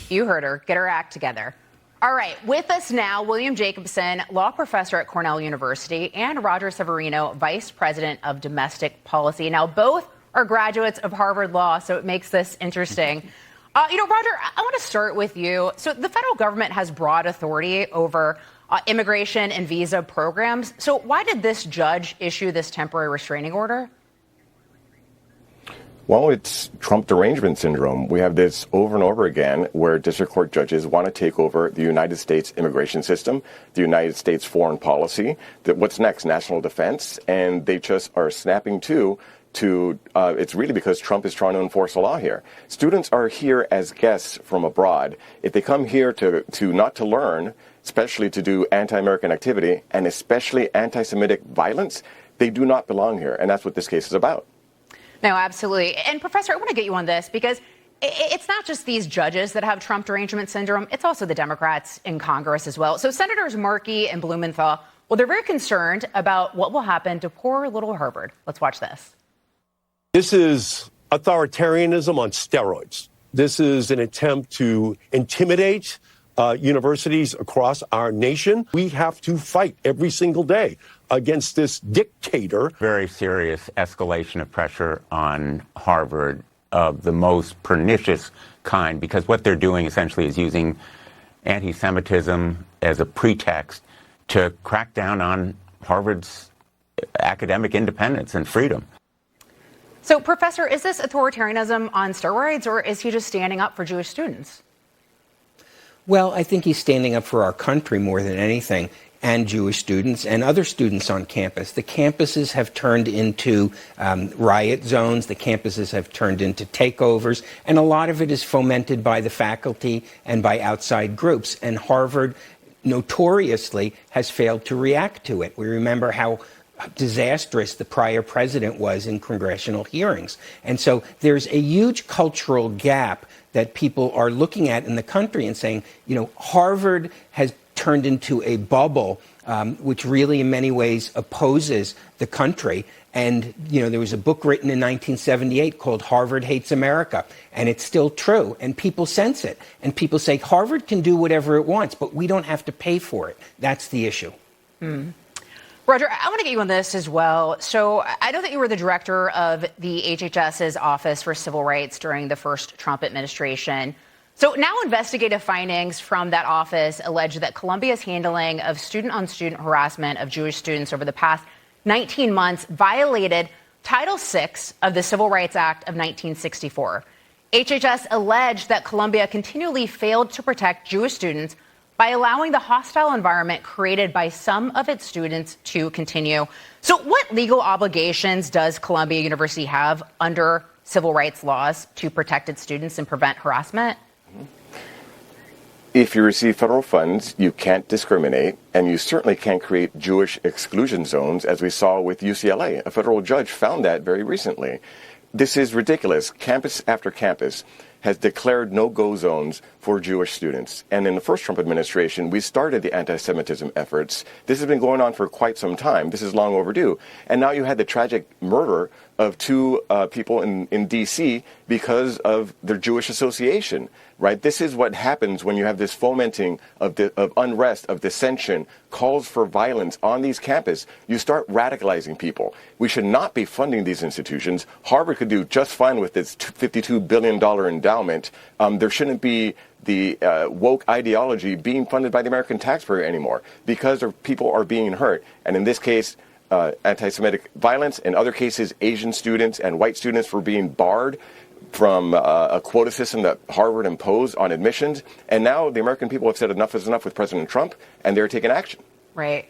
You heard her. Get her act together. All right. With us now, William Jacobson, law professor at Cornell University, and Roger Severino, vice president of domestic policy. Now, both are graduates of Harvard Law, so it makes this interesting. Roger, I want to start with you. So the federal government has broad authority over immigration and visa programs. So why did this judge issue this temporary restraining order? Well, it's Trump derangement syndrome. We have this over and over again where district court judges want to take over the United States immigration system, the United States foreign policy, what's next, national defense, and they just are snapping to it's really because Trump is trying to enforce a law here. Students are here as guests from abroad. If they come here to not to learn, especially to do anti-American activity, and especially anti-Semitic violence, they do not belong here, and that's what this case is about. No, absolutely. And Professor, I want to get you on this because it's not just these judges that have Trump derangement syndrome. It's also the Democrats in Congress as well. So Senators Markey and Blumenthal, well, they're very concerned about what will happen to poor little Harvard. Let's watch this. This is authoritarianism on steroids. This is an attempt to intimidate universities across our nation. We have to fight every single day against this dictator. Very serious escalation of pressure on Harvard of the most pernicious kind, because what they're doing essentially is using anti-Semitism as a pretext to crack down on Harvard's academic independence and freedom. So, Professor, is this authoritarianism on steroids, or is he just standing up for Jewish students? Well, I think he's standing up for our country more than anything, and Jewish students and other students on campus. The campuses have turned into riot zones. The campuses have turned into takeovers, and a lot of it is fomented by the faculty and by outside groups. And Harvard notoriously has failed to react to it. We remember how disastrous the prior president was in congressional hearings. And so there's a huge cultural gap that people are looking at in the country and saying, Harvard has turned into a bubble, which really in many ways opposes the country. And, there was a book written in 1978 called Harvard Hates America, and it's still true. And people sense it. And people say Harvard can do whatever it wants, but we don't have to pay for it. That's the issue. Roger, I want to get you on this as well. So I know that you were the director of the HHS's Office for Civil Rights during the first Trump administration. So now investigative findings from that office allege that Columbia's handling of student-on-student harassment of Jewish students over the past 19 months violated Title VI of the Civil Rights Act of 1964. HHS alleged that Columbia continually failed to protect Jewish students by allowing the hostile environment created by some of its students to continue. So what legal obligations does Columbia University have under civil rights laws to protect its students and prevent harassment? If you receive federal funds, you can't discriminate, and you certainly can't create Jewish exclusion zones, as we saw with UCLA. A federal judge found that very recently. This is ridiculous. Campus after campus has declared no-go zones for Jewish students. And in the first Trump administration, we started the anti-Semitism efforts. This has been going on for quite some time. This is long overdue. And now you had the tragic murder of two people in D.C. because of their Jewish association, right? This is what happens when you have this fomenting of unrest, of dissension, calls for violence on these campuses. You start radicalizing people. We should not be funding these institutions. Harvard could do just fine with its $52 billion endowment. There shouldn't be the woke ideology being funded by the American taxpayer anymore because people are being hurt. And in this case, anti-Semitic violence. In other cases, Asian students and white students were being barred from a quota system that Harvard imposed on admissions. And now the American people have said enough is enough with President Trump, and they're taking action. Right.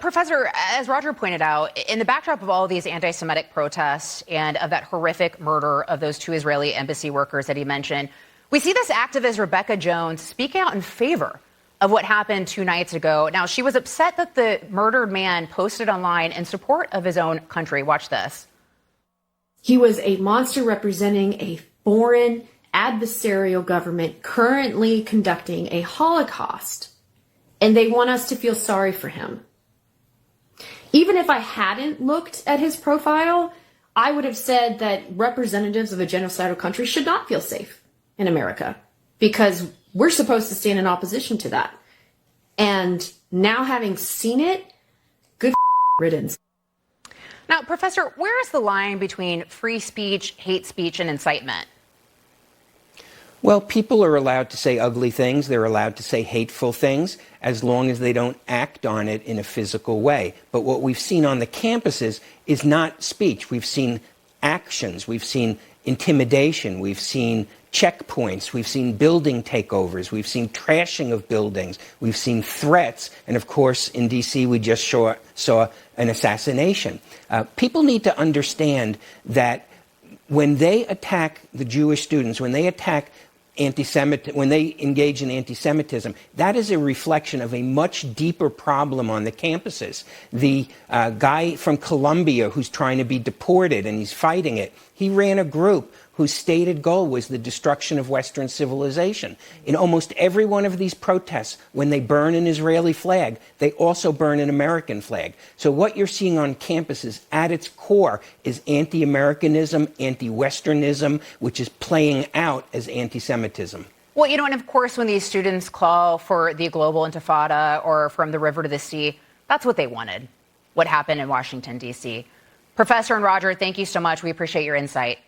Professor, as Roger pointed out, in the backdrop of all of these anti-Semitic protests and of that horrific murder of those two Israeli embassy workers that he mentioned, we see this activist, Rebecca Jones, speaking out in favor of what happened 2 nights ago. Now, she was upset that the murdered man posted online in support of his own country. Watch this. He was a monster representing a foreign adversarial government currently conducting a Holocaust, and they want us to feel sorry for him. Even if I hadn't looked at his profile, I would have said that representatives of a genocidal country should not feel safe in America. because we're supposed to stand in opposition to that. And now having seen it, good riddance. Now, Professor, where is the line between free speech, hate speech, and incitement? Well, people are allowed to say ugly things. They're allowed to say hateful things as long as they don't act on it in a physical way. But what we've seen on the campuses is not speech. We've seen actions. We've seen intimidation. We've seen checkpoints. We've seen building takeovers. We've seen trashing of buildings. We've seen threats. And of course, in D.C., we just saw an assassination. People need to understand that when they attack the Jewish students, when they attack when they engage in anti-Semitism, that is a reflection of a much deeper problem on the campuses. The guy from Colombia who's trying to be deported and he's fighting it, he ran a group whose stated goal was the destruction of Western civilization. In almost every one of these protests, when they burn an Israeli flag, they also burn an American flag. So what you're seeing on campuses at its core is anti-Americanism, anti-Westernism, which is playing out as anti-Semitism. Well, and of course, when these students call for the global intifada or from the river to the sea, that's what they wanted, what happened in Washington, D.C. Professor and Roger, thank you so much. We appreciate your insight.